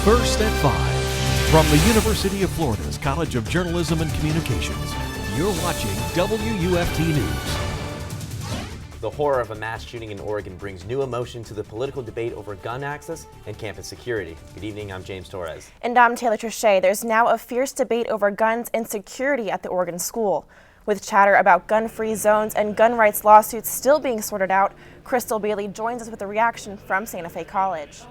First at 5. From the University of Florida's College of Journalism and Communications, you're watching WUFT News. The horror of a mass shooting in Oregon brings new emotion to the political debate over gun access and campus security. Good evening, I'm James Torres. And I'm Taylor Trichet. There's now a fierce debate over guns and security at the Oregon school. With chatter about gun-free zones and gun rights lawsuits still being sorted out, Crystal Bailey joins us with a reaction from Santa Fe College.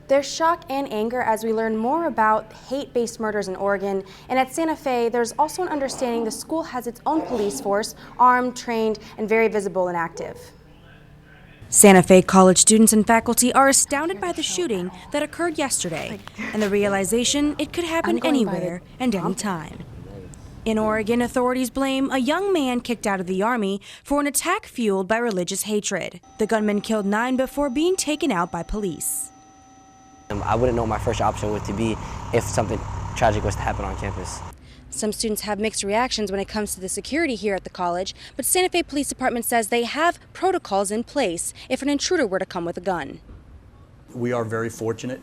There's shock and anger as we learn more about hate-based murders in Oregon. And at Santa Fe, there's also an understanding the school has its own police force, armed, trained, and very visible and active. Santa Fe College students and faculty are astounded by the shooting that occurred yesterday and the realization it could happen anywhere and anytime. In Oregon, authorities blame a young man kicked out of the Army for an attack fueled by religious hatred. The gunman killed 9 before being taken out by police. I wouldn't know what my first option would to be if something tragic was to happen on campus. Some students have mixed reactions when it comes to the security here at the college, but Santa Fe Police Department says they have protocols in place if an intruder were to come with a gun. We are very fortunate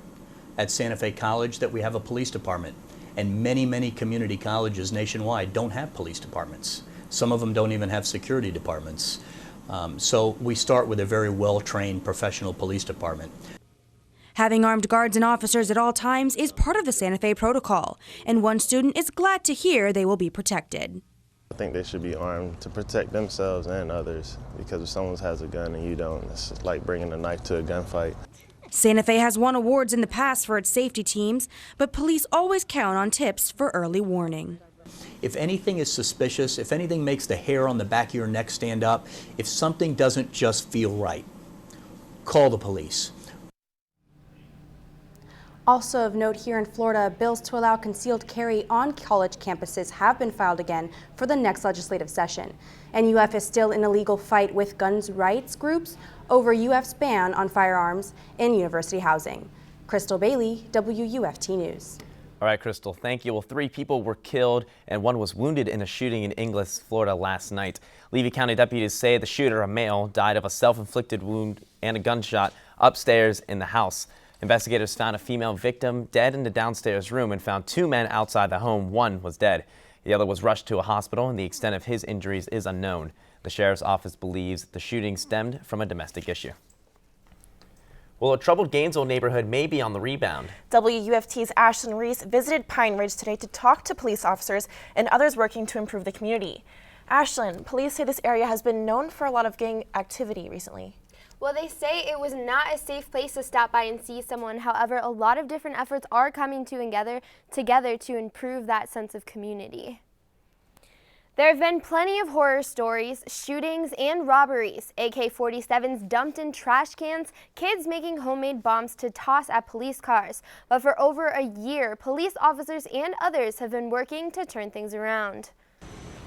at Santa Fe College that we have a police department, and many community colleges nationwide don't have police departments. Some of them don't even have security departments. So we start with a very well-trained professional police department. Having armed guards and officers at all times is part of the Santa Fe protocol, and one student is glad to hear they will be protected. I think they should be armed to protect themselves and others, because if someone has a gun and you don't, it's like bringing a knife to a gunfight. Santa Fe has won awards in the past for its safety teams, but police always count on tips for early warning. If anything is suspicious, if anything makes the hair on the back of your neck stand up, if something doesn't just feel right, call the police. Also of note here in Florida, bills to allow concealed carry on college campuses have been filed again for the next legislative session. And UF is still in a legal fight with guns rights groups over UF's ban on firearms in university housing. Crystal Bailey, WUFT News. All right, Crystal, thank you. Well, 3 people were killed and 1 was wounded in a shooting in Inglis, Florida last night. Levy County deputies say the shooter, a male, died of a self-inflicted wound and a gunshot upstairs in the house. Investigators found a female victim dead in the downstairs room and found 2 men outside the home. 1 was dead. The other was rushed to a hospital, and the extent of his injuries is unknown. The sheriff's office believes the shooting stemmed from a domestic issue. Well, a troubled Gainesville neighborhood may be on the rebound. WUFT's Ashlyn Reese visited Pineridge today to talk to police officers and others working to improve the community. Ashlyn, police say this area has been known for a lot of gang activity recently. Well, they say it was not a safe place to stop by and see someone. However, a lot of different efforts are coming together to improve that sense of community. There have been plenty of horror stories, shootings, and robberies. AK-47s dumped in trash cans, kids making homemade bombs to toss at police cars. But for over a year, police officers and others have been working to turn things around.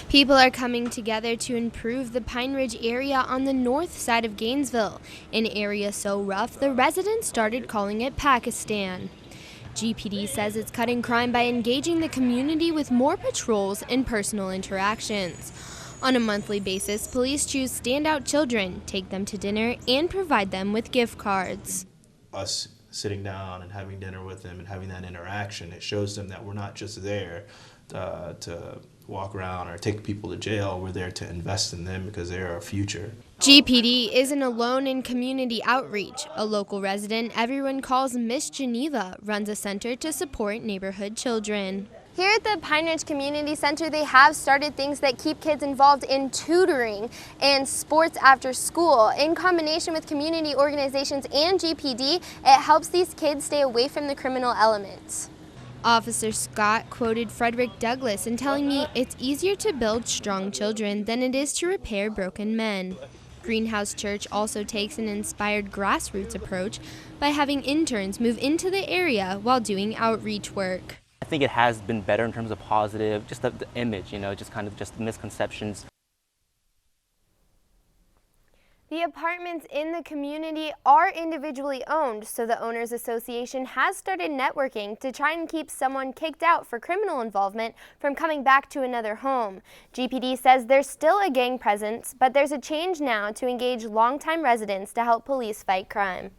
People are coming together to improve the Pineridge area on the north side of Gainesville, an area so rough the residents started calling it Pakistan. GPD says it's cutting crime by engaging the community with more patrols and personal interactions. On a monthly basis, police choose standout children, take them to dinner, and provide them with gift cards. Us sitting down and having dinner with them and having that interaction, it shows them that we're not just there to walk around or take people to jail. We're there to invest in them because they're our future. GPD isn't alone in community outreach. A local resident everyone calls Miss Geneva runs a center to support neighborhood children. Here at the Pineridge Community Center, they have started things that keep kids involved in tutoring and sports after school. In combination with community organizations and GPD, it helps these kids stay away from the criminal elements. Officer Scott quoted Frederick Douglass in telling me it's easier to build strong children than it is to repair broken men. Greenhouse Church also takes an inspired grassroots approach by having interns move into the area while doing outreach work. I think it has been better in terms of positive, just the image, just kind of just misconceptions. The apartments in the community are individually owned, so the Owners Association has started networking to try and keep someone kicked out for criminal involvement from coming back to another home. GPD says there's still a gang presence, but there's a change now to engage longtime residents to help police fight crime.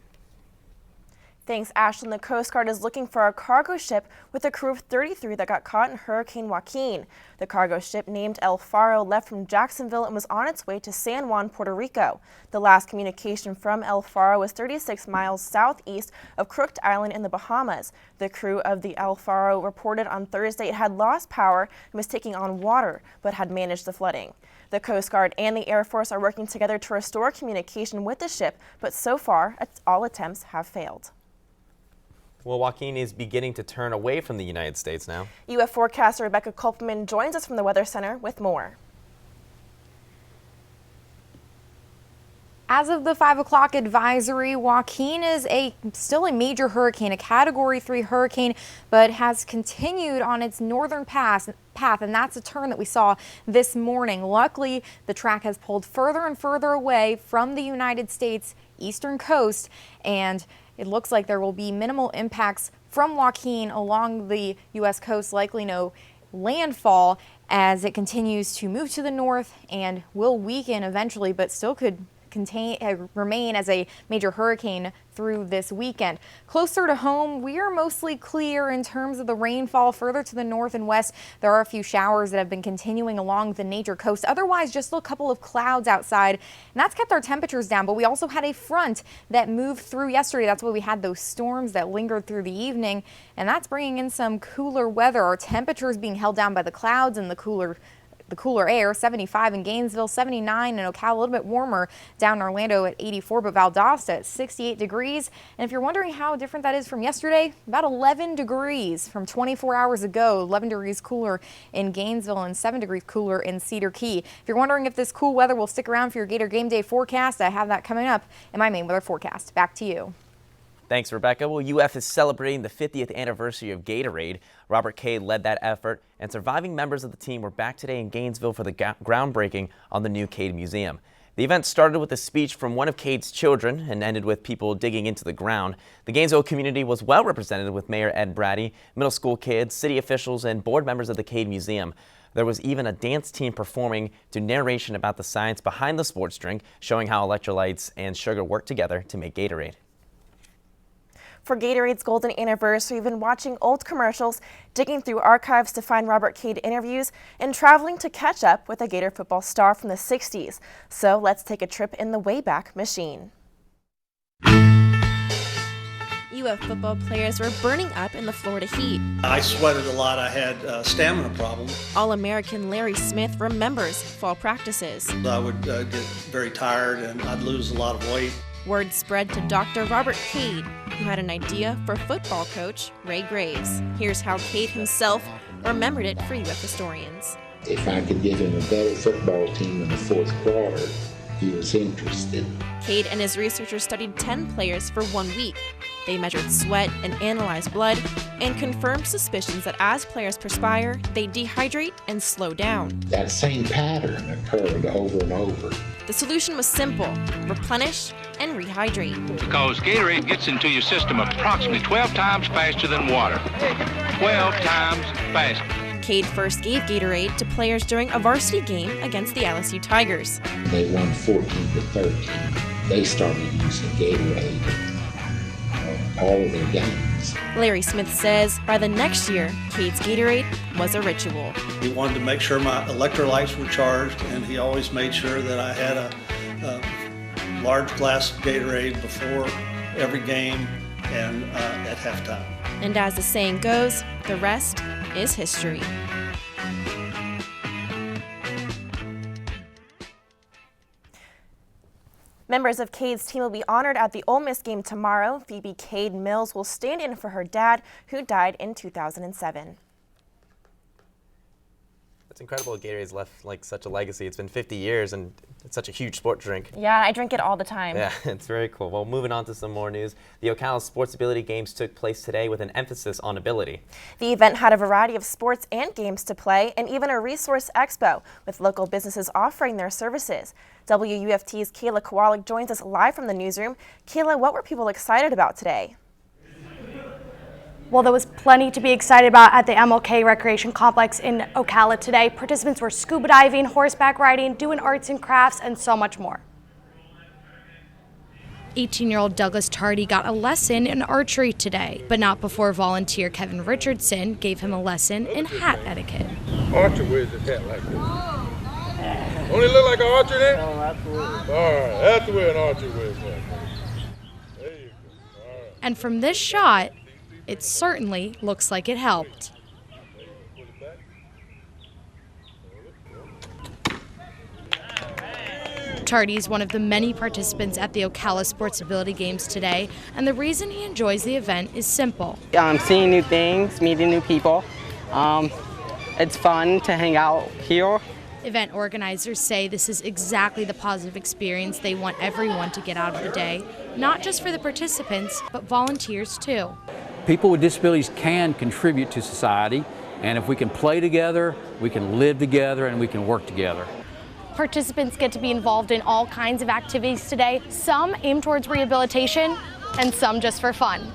Thanks, Ashlyn. The Coast Guard is looking for a cargo ship with a crew of 33 that got caught in Hurricane Joaquin. The cargo ship, named El Faro, left from Jacksonville and was on its way to San Juan, Puerto Rico. The last communication from El Faro was 36 miles southeast of Crooked Island in the Bahamas. The crew of the El Faro reported on Thursday it had lost power and was taking on water, but had managed the flooding. The Coast Guard and the Air Force are working together to restore communication with the ship, but so far, all attempts have failed. Well, Joaquin is beginning to turn away from the United States now. UF forecaster Rebecca Kopelman joins us from the Weather Center with more. As of the 5 o'clock advisory, Joaquin is still a major hurricane, a Category 3 hurricane, but has continued on its northern path, and that's a turn that we saw this morning. Luckily, the track has pulled further and further away from the United States eastern coast, and it looks like there will be minimal impacts from Joaquin along the U.S. coast, likely no landfall as it continues to move to the north and will weaken eventually, but still could remain as a major hurricane through this weekend. Closer to home, we are mostly clear in terms of the rainfall. Further to the north and west, there are a few showers that have been continuing along the nature coast. Otherwise, just a couple of clouds outside, and that's kept our temperatures down. But we also had a front that moved through yesterday. That's why we had those storms that lingered through the evening, and that's bringing in some cooler weather. Our temperatures being held down by the clouds and the cooler air. 75 in Gainesville, 79 in Ocala, a little bit warmer down in Orlando at 84, but Valdosta at 68 degrees. And if you're wondering how different that is from yesterday, about 11 degrees from 24 hours ago, 11 degrees cooler in Gainesville and 7 degrees cooler in Cedar Key. If you're wondering if this cool weather will stick around for your Gator Game Day forecast, I have that coming up in my main weather forecast. Back to you. Thanks, Rebecca. Well, UF is celebrating the 50th anniversary of Gatorade. Robert Cade led that effort, and surviving members of the team were back today in Gainesville for the groundbreaking on the new Cade Museum. The event started with a speech from one of Cade's children and ended with people digging into the ground. The Gainesville community was well represented with Mayor Ed Brady, middle school kids, city officials, and board members of the Cade Museum. There was even a dance team performing to narration about the science behind the sports drink, showing how electrolytes and sugar work together to make Gatorade. For Gatorade's golden anniversary, we've been watching old commercials, digging through archives to find Robert Cade interviews, and traveling to catch up with a Gator football star from the 60s. So let's take a trip in the Wayback Machine. UF football players were burning up in the Florida heat. I sweated a lot. I had a stamina problem. All-American Larry Smith remembers fall practices. I would get very tired and I'd lose a lot of weight. Word spread to Dr. Robert Cade, who had an idea for football coach Ray Graves. Here's how Cade himself remembered it for UF historians. If I could give him a better football team in the fourth quarter, he was interested. Cade and his researchers studied 10 players for 1 week. They measured sweat and analyzed blood and confirmed suspicions that as players perspire, they dehydrate and slow down. That same pattern occurred over and over. The solution was simple: replenish and rehydrate. Because Gatorade gets into your system approximately 12 times faster than water. 12 times faster. Cade first gave Gatorade to players during a varsity game against the LSU Tigers. They won 14-13. They started using Gatorade all of their games. Larry Smith says by the next year, Cade's Gatorade was a ritual. He wanted to make sure my electrolytes were charged, and he always made sure that I had a large glass of Gatorade before every game and at halftime. And as the saying goes, the rest is history. Members of Cade's team will be honored at the Ole Miss game tomorrow. Phoebe Cade Mills will stand in for her dad, who died in 2007. It's incredible Gatorade's left like such a legacy. It's been 50 years and it's such a huge sport drink. Yeah, I drink it all the time. Yeah, it's very cool. Well, moving on to some more news. The Ocala Sports Ability Games took place today with an emphasis on ability. The event had a variety of sports and games to play, and even a resource expo with local businesses offering their services. WUFT's Kayla Kowalik joins us live from the newsroom. Kayla, what were people excited about today? Well, there was plenty to be excited about at the MLK Recreation Complex in Ocala today. Participants were scuba diving, horseback riding, doing arts and crafts, and so much more. 18-year-old Douglas Tardy got a lesson in archery today, but not before volunteer Kevin Richardson gave him a lesson in hat etiquette. Archer wears his hat like this. Don't it look like an archer then? Oh, absolutely. All right, that's the way an archer wears his hat. There you go. All right. And from this shot, it certainly looks like it helped. Tardy is one of the many participants at the Ocala Sports Ability Games today, and the reason he enjoys the event is simple. Seeing new things, meeting new people. It's fun to hang out here. Event organizers say this is exactly the positive experience they want everyone to get out of the day, not just for the participants, but volunteers too. People with disabilities can contribute to society, and if we can play together, we can live together, and we can work together. Participants get to be involved in all kinds of activities today. Some aim towards rehabilitation and some just for fun.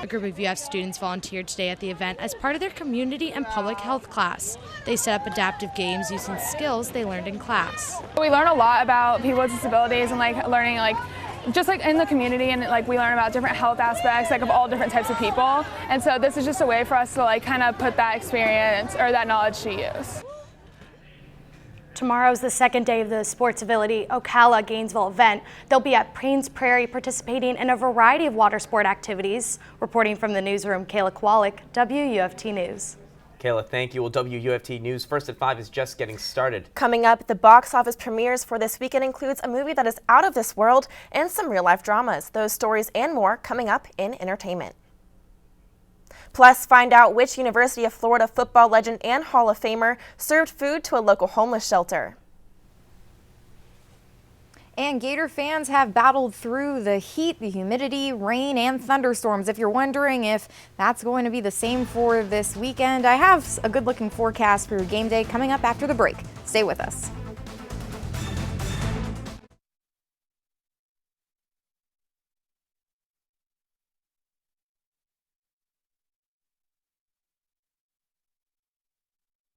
A group of UF students volunteered today at the event as part of their community and public health class. They set up adaptive games using skills they learned in class. We learn a lot about people with disabilities and learning just in the community, and we learn about different health aspects of all different types of people. And so this is just a way for us to kind of put that experience or that knowledge to use. Tomorrow's the second day of the Sports Ability Ocala Gainesville event. They'll be at Paynes Prairie participating in a variety of water sport activities. Reporting from the newsroom, Kayla Kowalik, WUFT News. Kayla, thank you. Well, WUFT News First at 5 is just getting started. Coming up, the box office premieres for this weekend includes a movie that is out of this world and some real-life dramas. Those stories and more coming up in entertainment. Plus, find out which University of Florida football legend and Hall of Famer served food to a local homeless shelter. And Gator fans have battled through the heat, the humidity, rain, and thunderstorms. If you're wondering if that's going to be the same for this weekend, I have a good-looking forecast for your game day coming up after the break. Stay with us.